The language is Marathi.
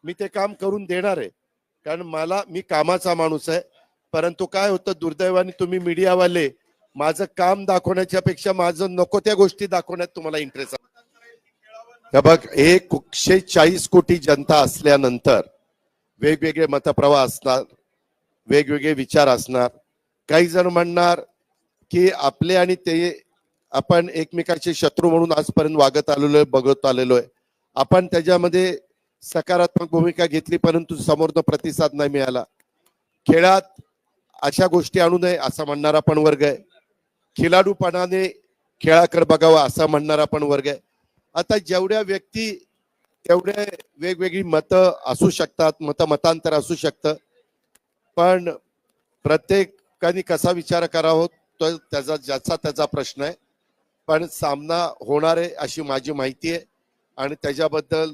मी ते काम करून देणार आहे, कारण मी कामाचा माणूस आहे. परंतु काय होतं, दुर्दैवाने तुम्ही मीडियावाले माझं काम दाखवण्याच्या पेक्षा माझं नको त्या गोष्टी दाखवण्यात तुम्हाला इंटरेस्ट आहे. बघ, 140 कोटी जनता असल्यानंतर वेगवेगळे मतप्रवाह असणार, वेगवेगळे विचार असणार. काही जण म्हणणार की आपले आणि ते आपण एकमेकाचे शत्रू म्हणून आजपर्यंत वागत आलेलो आहे, बघत आलेलो आहे. आपण त्याच्यामध्ये सकारात्मक भूमिका घेतली, परंतु समोरनं प्रतिसाद नाही मिळाला. खेळात अशा गोष्टी आणू नये असं म्हणणारा पण वर्ग आहे. खिलाडूपणाने खेळाकडे बघावा असं म्हणणारा पण वर्ग आहे. आता जेवढ्या व्यक्ती तेवढे वेगवेगळी मतं असू शकतात, मतांतर असू शकतं, पण प्रत्येकाने कसा विचार करावा तो ज्याचा त्याचा प्रश्न आहे. पण सामना होणार आहे अशी माझी माहिती आहे आणि त्याच्याबद्दल